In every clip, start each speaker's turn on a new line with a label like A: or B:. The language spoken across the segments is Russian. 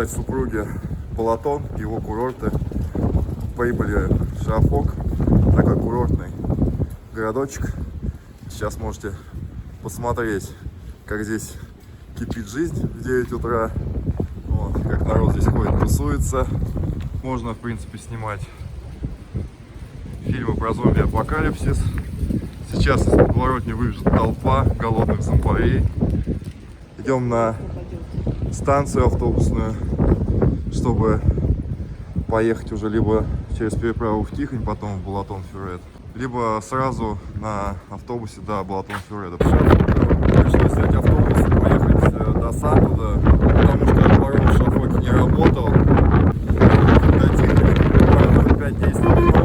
A: показать супруге Балатон, его курорты. Прибыли в Шиафок, такой курортный городочек. Сейчас можете посмотреть, как здесь кипит жизнь в 9 утра. Вот, как народ здесь ходит, тусуется. Можно, в принципе, снимать фильмы про зомби-апокалипсис. Сейчас из подворотни выбежит толпа голодных зомбарей. Идем на станцию автобусную, чтобы поехать уже либо через переправу в Тихонь, потом в Балатон-Фюрет, либо сразу на автобусе до Балатон-Фюреда. Пришлось взять автобус и поехать до Сандуда, потому что паром в Шафоке не работал. До Тихони буквально 5-10 минут.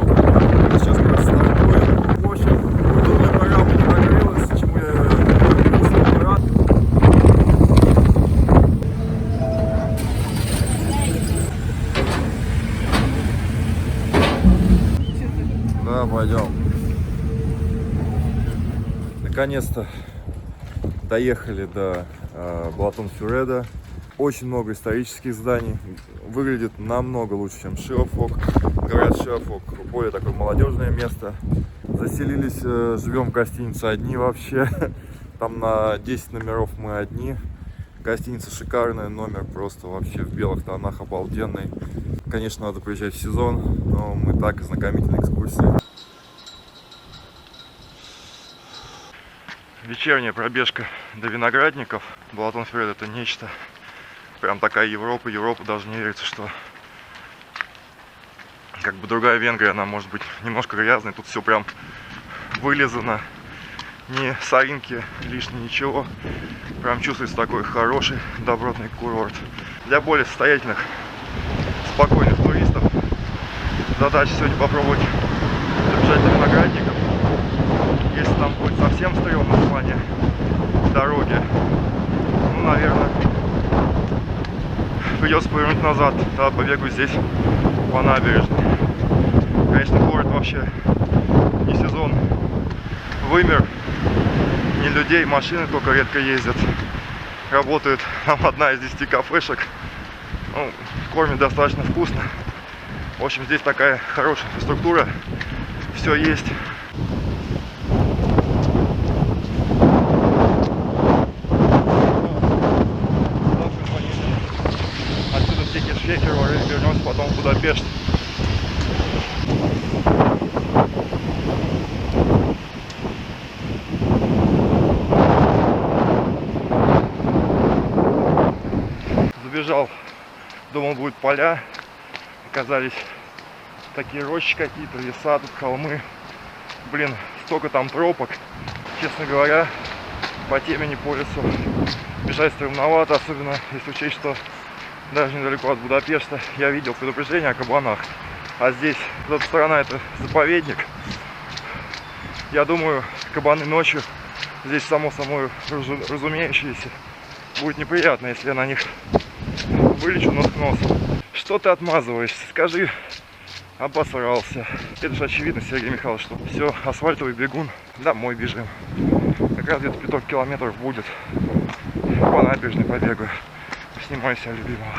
A: Сейчас как раз стартуем. В общем, удобная программа не накрылась, чему я вкусно рад. Да, пойдем. Наконец-то доехали до Балатон-Фюреда. Очень много исторических зданий. Выглядит намного лучше, чем Шиафок. Говорят, Шиафок более такое молодежное место. Заселились, живем в гостинице одни вообще. Там на 10 номеров мы одни. Гостиница шикарная, номер просто вообще в белых тонах, обалденный. Конечно, надо приезжать в сезон, но мы так, ознакомительные экскурсии. Вечерняя пробежка до виноградников. Балатон-Фюрет — это нечто. Прям такая Европа. Европа, даже не верится, что как бы другая Венгрия, она может быть немножко грязной. Тут все прям вылизано. Ни соринки, лишнего ничего. Прям чувствуется такой хороший, добротный курорт. Для более состоятельных, спокойных туристов задача сегодня попробовать добежать до виноградников. Если там будет совсем стрёмно в плане дороги, ну, наверное, придется повернуть назад. Да, побегу здесь по набережной. Конечно, город вообще не сезон вымер. Ни людей, машины только редко ездят. Работает там одна из 10 кафешек. Ну, кормят достаточно вкусно. В общем, здесь такая хорошая инфраструктура. Все есть. Отсюда в Тихешвекер вернемся потом в Будапешт. Забежал, думал, будут поля. Оказались такие рощи какие-то, леса, тут холмы. Блин, столько там тропок. Честно говоря, по темени по лесу бежать стремновато, особенно если учесть, что даже недалеко от Будапешта я видел предупреждение о кабанах. А здесь, эта сторона, это заповедник. Я думаю, кабаны ночью здесь само собой разумеющееся. Будет неприятно, если я на них вылечу нос к носу. Что ты отмазываешься? Скажи. Обосрался. Это же очевидно, Сергей Михайлович, что все, асфальтовый бегун, домой бежим. Как раз где-то 5 километров будет. По набережной побегаю. Снимаю себя любимого.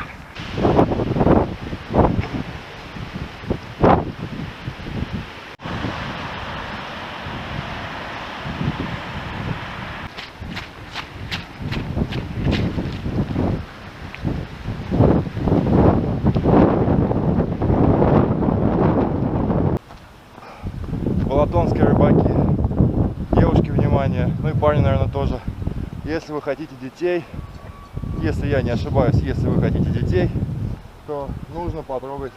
A: Балатонские рыбаки, девушки, внимание, ну и парни, наверное, тоже. Если вы хотите детей, если я не ошибаюсь, если вы хотите детей, то нужно потрогать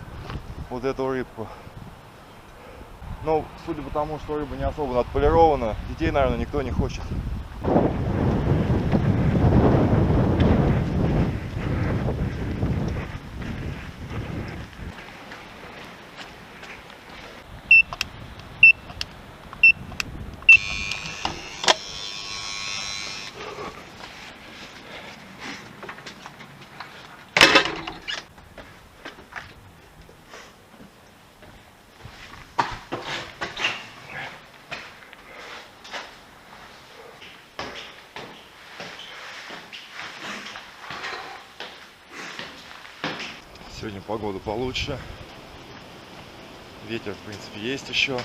A: вот эту рыбку. Но судя по тому, что рыба не особо отполирована, детей, наверное, никто не хочет. Сегодня погода получше. Ветер, в принципе, есть еще.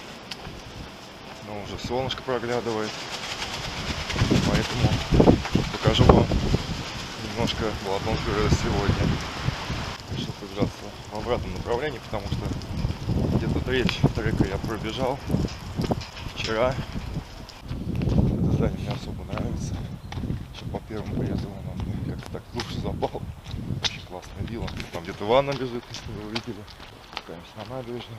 A: Но уже солнышко проглядывает. Поэтому покажу вам немножко балатонскую сегодня. Решил пробежаться в обратном направлении, потому что где-то треть трека я пробежал вчера. Это здание мне особо нравится. Еще по первому приезду он как-то так в душу запал. Очень классная вилла. Там где-то ванна лежит, если вы увидели. Спускаемся на набережную.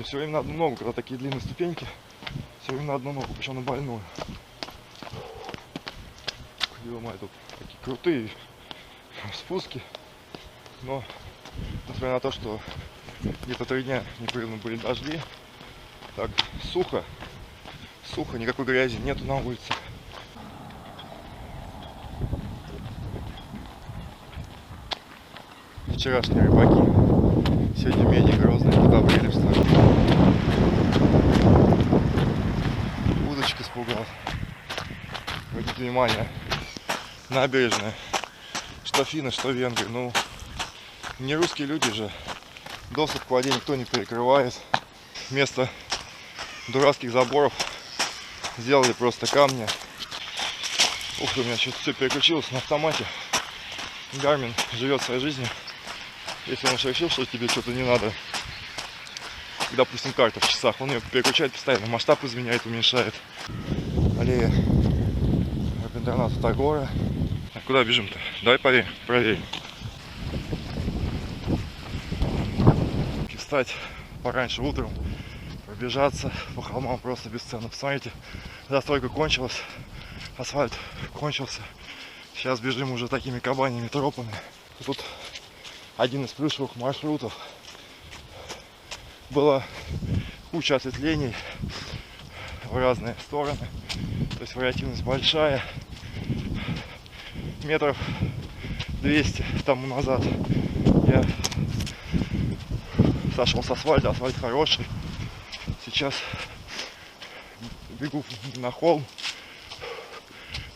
A: Все время на одну ногу, когда такие длинные ступеньки, все время на одну ногу, причем на больную. Ё-моё, тут такие крутые спуски, но несмотря на то, что где-то 3 дня непрерывно были дожди, так сухо, никакой грязи нету на улице. Вчерашние рыбаки сегодня менее грозные, подобрели, что ли. Удочка испугал. Обратите внимание, набережная, что финны, что венгры. Ну, не русские люди же. Досок в воде никто не перекрывает. Вместо дурацких заборов сделали просто камни. Ух ты, у меня что-то все переключилось на автомате. Garmin живет своей жизнью. Если он уж решил, что тебе что-то не надо, допустим, карта в часах, он ее переключает постоянно, масштаб изменяет, уменьшает. Аллея Рабиндраната Тагора. А куда бежим-то? Давай проверим. Встать пораньше утром, пробежаться по холмам просто бесценно. Посмотрите, застройка кончилась, асфальт кончился. Сейчас бежим уже такими кабаньими тропами. Тут один из плюшевых маршрутов. Была куча ответвлений в разные стороны. То есть вариативность большая. Метров 200 тому назад я сошел с асфальта. Асфальт хороший. Сейчас бегу на холм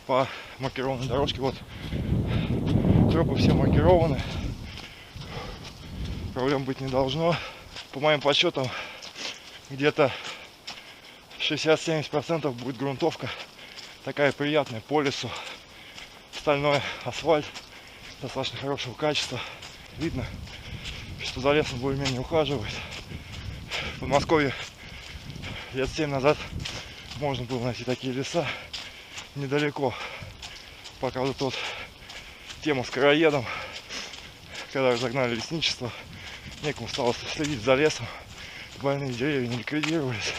A: по маркированной дорожке. Вот тропы все маркированы. Проблем быть не должно. По моим подсчетам, где-то 60-70% будет грунтовка. Такая приятная по лесу. Стальной асфальт достаточно хорошего качества. Видно, что за лесом более-менее ухаживает. В Подмосковье лет 7 назад можно было найти такие леса недалеко. Пока вот тут тема с короедом, когда разогнали лесничество, некому стало следить за лесом. Больные деревья не ликвидировались.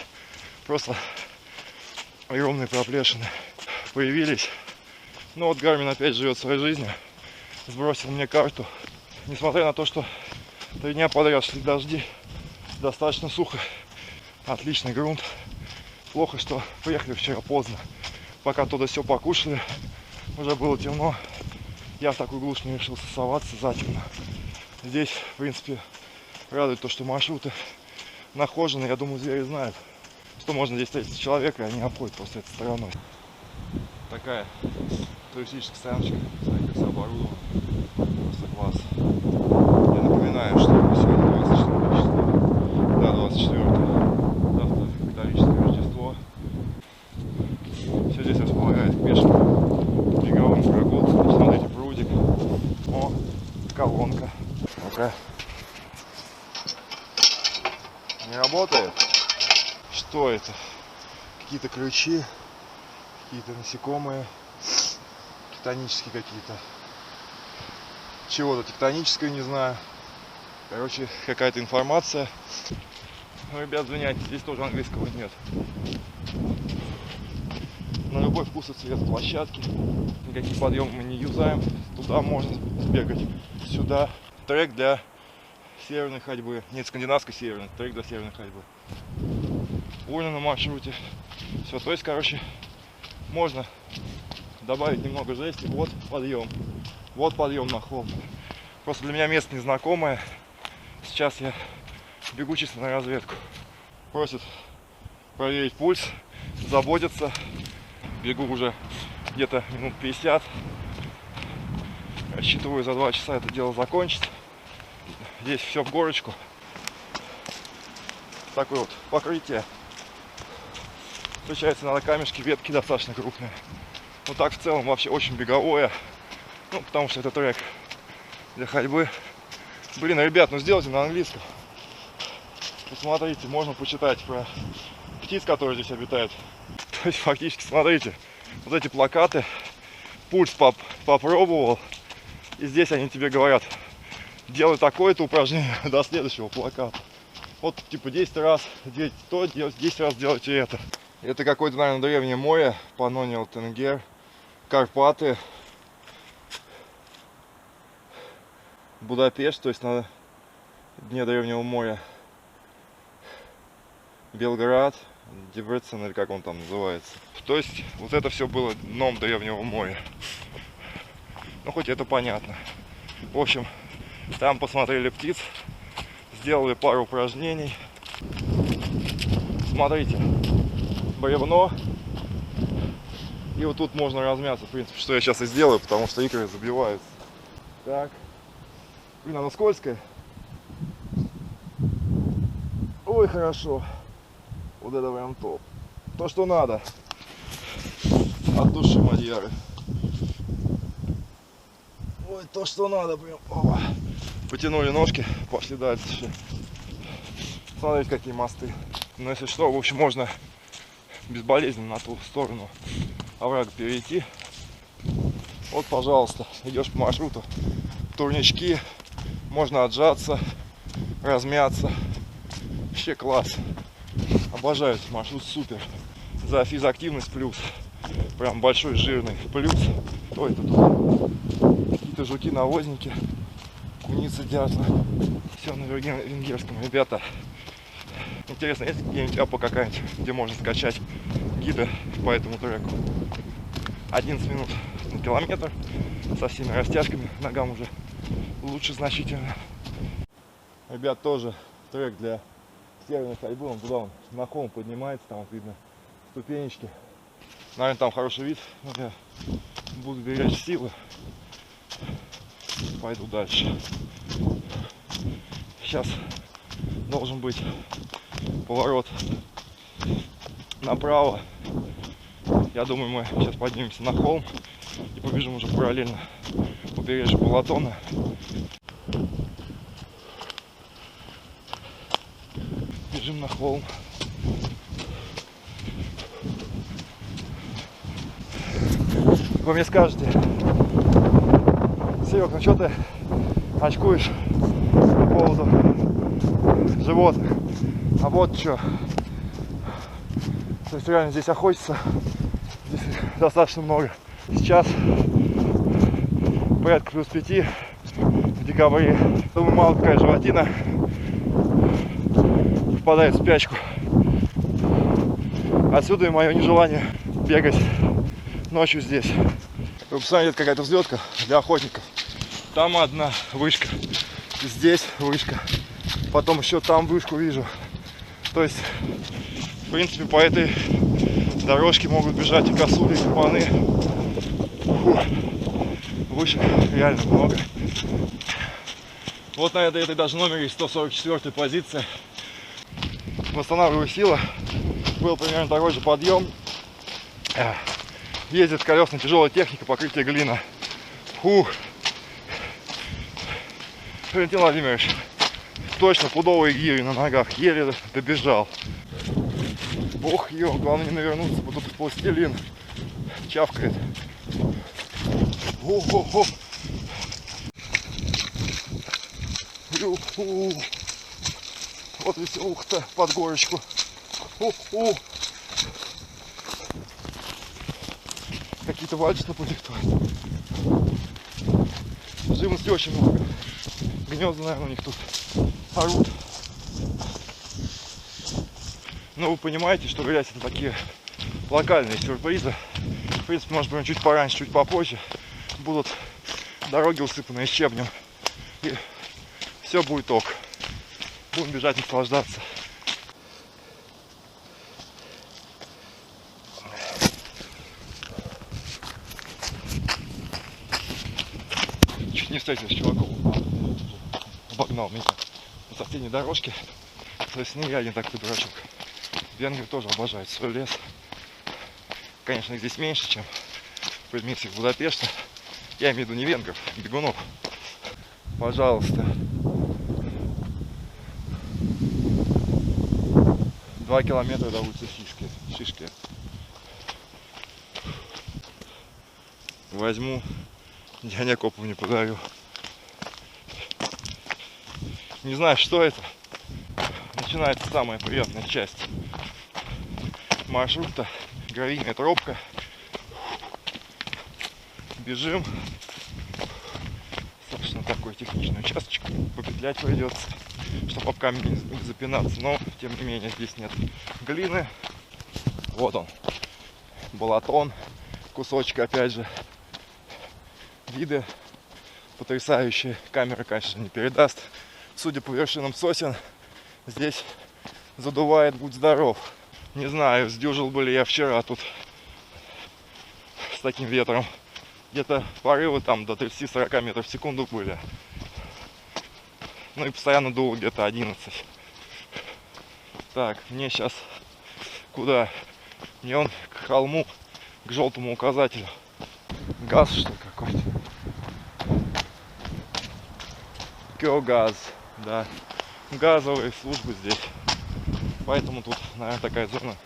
A: Просто огромные проплешины появились. Но вот Garmin опять живет своей жизнью. Сбросил мне карту. Несмотря на то, что 3 дня подряд шли дожди, достаточно сухо. Отличный грунт. Плохо, что приехали вчера поздно. Пока туда все покушали, уже было темно. Я в такую глушь не решился соваться затемно. Здесь, в принципе, радует то, что маршруты нахожены. Я думаю, звери знают, что можно здесь встретить человека, и они обходят просто этой стороной. Такая туристическая стояночка, смотрите, как все оборудовано. Просто класс. Я напоминаю, что сегодня 24 число. Да, 24. Завтра католическое Рождество. Все здесь располагает к пешим беговым прогулкам. Смотрите, прудик. О, колонка. Ну-ка. Не работает? Что это? Какие-то ключи, какие-то насекомые, тектонические какие-то. Чего-то тектоническое, не знаю. Короче, какая-то информация. Ну, ребят, извиняйте, здесь тоже английского нет. На любой вкус и цвет площадки. Никакие подъемы мы не юзаем. Туда можно сбегать, сюда. Трек для северной ходьбы. Нет, скандинавской северной. Трек для северной ходьбы. Урна на маршруте. Все, то есть, короче, можно добавить немного жести. Вот подъем. Вот подъем на холм. Просто для меня место незнакомое. Сейчас я бегу чисто на разведку. Просят проверить пульс, заботятся. Бегу уже где-то минут 50. Рассчитываю за 2 часа это дело закончить. Здесь все в горочку. Такое вот покрытие. Встречаются иногда камешки, ветки достаточно крупные. Но так в целом вообще очень беговое. Ну, потому что это трек для ходьбы. Блин, ребят, ну сделайте на английском. Посмотрите, можно почитать про птиц, которые здесь обитают. То есть фактически, смотрите, вот эти плакаты. Пульс попробовал. И здесь они тебе говорят, делай такое-то упражнение до следующего плаката. Вот типа 10 раз делайте то, 10 раз делайте это. Это какое-то, наверное, древнее море. Паннониал Тенгер. Карпаты. Будапешт, то есть на дне древнего моря. Белград. Дебрецен, или как он там называется. То есть вот это все было дном древнего моря. Ну хоть это понятно. В общем, там посмотрели птиц, сделали пару упражнений. Смотрите, бревно. И вот тут можно размяться, в принципе, что я сейчас и сделаю, потому что икры забиваются. Так. Блин, оно скользкое. Ой, хорошо. Вот это прям топ. То, что надо. От души, мадьяры. Ой, то, что надо прям. Опа. Потянули ножки, пошли дальше. Смотрите, какие мосты. Но если что, в общем, можно безболезненно на ту сторону оврага перейти. Вот, пожалуйста, идешь по маршруту. Турнички. Можно отжаться, размяться. Вообще класс. Обожаю этот маршрут, супер. За физактивность плюс. Прям большой жирный плюс. Что это тут? Какие-то жуки-навозники. Куницы, дятла. Все на венгерском. Ребята, интересно, есть где-нибудь аппа какая-нибудь, где можно скачать гиды по этому треку? 11 минут на километр. Со всеми растяжками. Ногам уже лучше значительно. Ребят, тоже трек для северной ходьбы. Он туда на холм поднимается, там вот видно ступенечки. Наверное, там хороший вид. Но я буду беречь силы. Пойду дальше. Сейчас должен быть поворот направо. Я думаю, мы сейчас поднимемся на холм и побежим уже параллельно побережью Балатона. Бежим на холм. Вы мне скажете: Серег, ну что ты очкуешь по поводу животных? А вот что. То есть реально здесь охотиться здесь достаточно много. Сейчас порядка плюс 5 в декабре. Думаю, мало какая животина впадает в спячку. Отсюда и мое нежелание бегать ночью здесь. Вы посмотрите, какая-то взлетка для охотников. Там одна вышка, здесь вышка, потом еще там вышку вижу. То есть, в принципе, по этой дорожке могут бежать и косули, и кабаны. Фу. Вышек реально много. Вот на этой даже номере 144 позиция. Восстанавливаю силы. Был примерно такой же подъем. Ездит колесная тяжелая техника, покрытие глина. Фух. Валентин Владимирович, точно пудовые гири на ногах. Еле добежал. Ох, ё, главное не навернуться, потому что пластилин чавкает. О-хо-хо. Вот веселуха-то под горочку. О-о. Какие-то вальчи наплывают. Живности очень много. Гнезда, наверное, у них тут орут. Но вы понимаете, что грязь — это такие локальные сюрпризы. В принципе, может быть, чуть пораньше, чуть попозже будут дороги усыпанные щебнем. И все будет ок. Будем бежать, наслаждаться. не встретился с чуваком, обогнал меня по соседней дорожке. То есть не я один такой дурачок. Венгры тоже обожают свой лес. Конечно, их здесь меньше, чем в предместьях Будапешта. Я имею в виду не венгров, а бегунов. Пожалуйста. 2 километра до улицы Шишки. Возьму, Диане Коповне подарю. Не знаю, что это. Начинается самая приятная часть маршрута. Гравийная тропка. Бежим. Собственно, такой техничный участочек. Попетлять придется, чтобы об камень не запинаться. Но, тем не менее, здесь нет глины. Вот он. Балатон. Кусочек, опять же. Виды потрясающие. Камера, конечно, не передаст. Судя по вершинам сосен, здесь задувает, будь здоров. Не знаю, сдюжил бы ли я вчера тут с таким ветром. Где-то порывы там до 30-40 метров в секунду были. Ну и постоянно дуло где-то 11. Так, мне сейчас куда? Мне он к холму, к желтому указателю. Газ, что ли, какой-то? Газ, да. Газовые службы здесь. Поэтому тут, наверное, такая зона.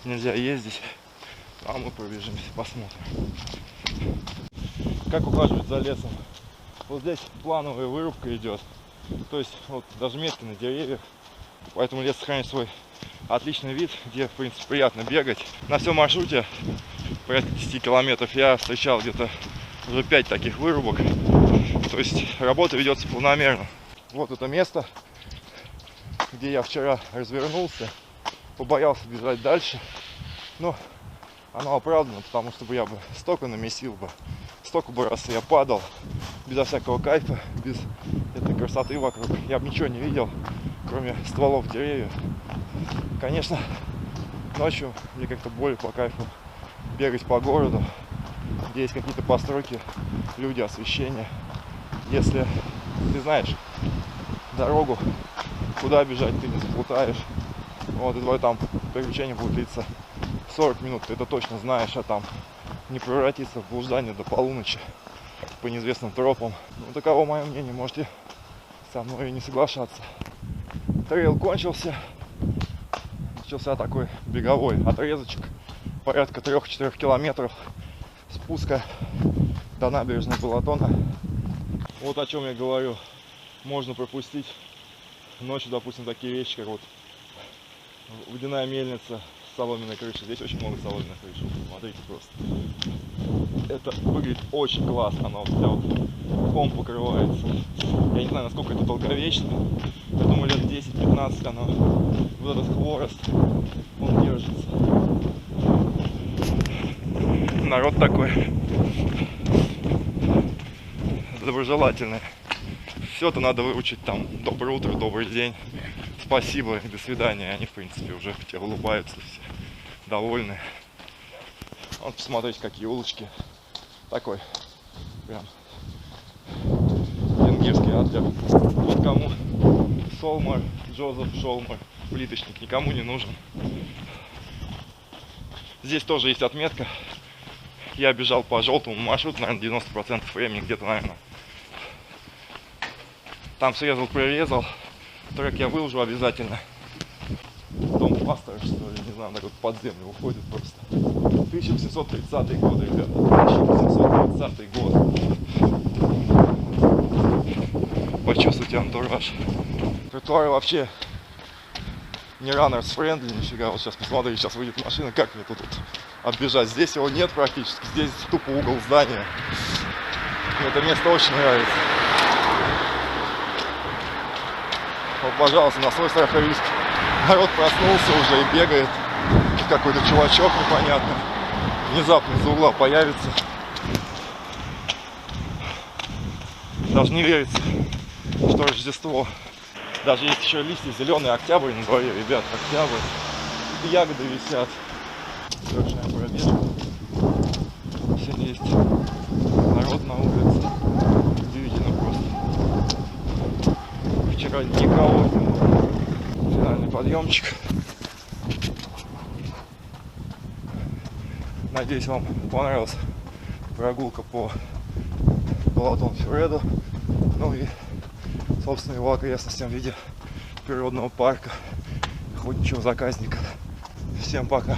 A: Нельзя ездить. А мы пробежимся, посмотрим. Как ухаживать за лесом? Вот здесь плановая вырубка идет. То есть вот даже метки на деревьях. Поэтому лес сохраняет свой отличный вид, где, в принципе, приятно бегать. На всем маршруте, порядка 10 километров, я встречал где-то уже 5 таких вырубок. То есть работа ведется планомерно. Вот это место, где я вчера развернулся, побоялся бежать дальше. Но оно оправдано, потому что я бы столько намесил бы, столько бы раз я падал, безо всякого кайфа, без этой красоты вокруг. Я бы ничего не видел, кроме стволов деревьев. Конечно, ночью мне как-то более по кайфу бегать по городу, где есть какие-то постройки, люди, освещение. Если ты знаешь дорогу, куда бежать, ты не заплутаешь. Вот, и твое там приключение будет длиться 40 минут, ты это точно знаешь, а там не превратиться в блуждание до полуночи по неизвестным тропам. Ну, таково мое мнение, можете со мной и не соглашаться. Трейл кончился. Начался такой беговой отрезочек, порядка 3-4 километров спуска до набережной Балатона. Вот о чем я говорю. Можно пропустить ночью, допустим, такие вещи, как вот водяная мельница с соломенной крышей. Здесь очень много соломенных крыш. Смотрите просто. Это выглядит очень классно. Оно вся вот ком покрывается. Я не знаю, насколько это долговечно. Я думаю, лет 10-15 оно, вот этот хворост, он держится. Народ такой доброжелательный. Все-то надо выучить там доброе утро, добрый день, спасибо и до свидания. Они, в принципе, уже тебе улыбаются, все довольны. Вот посмотрите, какие улочки. Такой прям венгерский отдел. Вот кому Шолмар, Джозеф Шолмар, плиточник, никому не нужен. Здесь тоже есть отметка. Я бежал по желтому маршруту, наверное, 90% времени, где-то, наверное. Там срезал, прирезал. Трек я выложу обязательно. Дом пастора, что ли, не знаю, так вот под землю уходит просто. 1730 год, ребята. 1730 год. Почувствуйте антураж. Тротуары вообще не runners friendly, нифига. Вот сейчас посмотрите, сейчас выйдет машина, как мне тут оббежать. Здесь его нет практически, здесь тупо угол здания. Мне это место очень нравится. Вот, пожалуйста, на свой страх и риск. Народ проснулся уже и бегает. Какой-то чувачок непонятный внезапно из-за угла появится. Даже не верится, что Рождество. Даже есть еще листья зеленые, октябрь на дворе, ребят, октябрь. И ягоды висят. Совершаем пробежку. Все есть народ на улице. Люди. вроде никого. Финальный подъемчик. Надеюсь, вам понравилась прогулка по Балатон-Фюреду, ну и, собственно, его окрестностям в виде природного парка охотничьего заказника. Всем пока!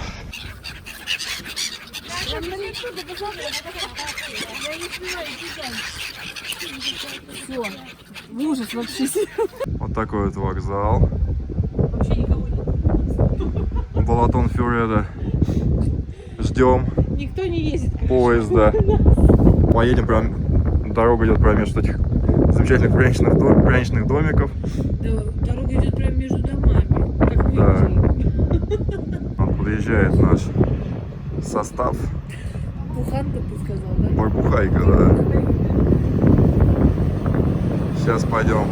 B: Все, ужас вообще.
A: Вот такой вот вокзал.
B: Вообще никого нет.
A: Балатон-Фюреда. Ждем
B: Никто не ездит. Короче.
A: поезда. Поедем прям, дорога идет прям между этих замечательных пряничных домиков.
B: Да, дорога идет прям между домами. Как вы
A: Да.
B: видели.
A: Вот подъезжает наш состав.
B: Буханка, ты сказал, да?
A: Барбухайка, да. Сейчас пойдем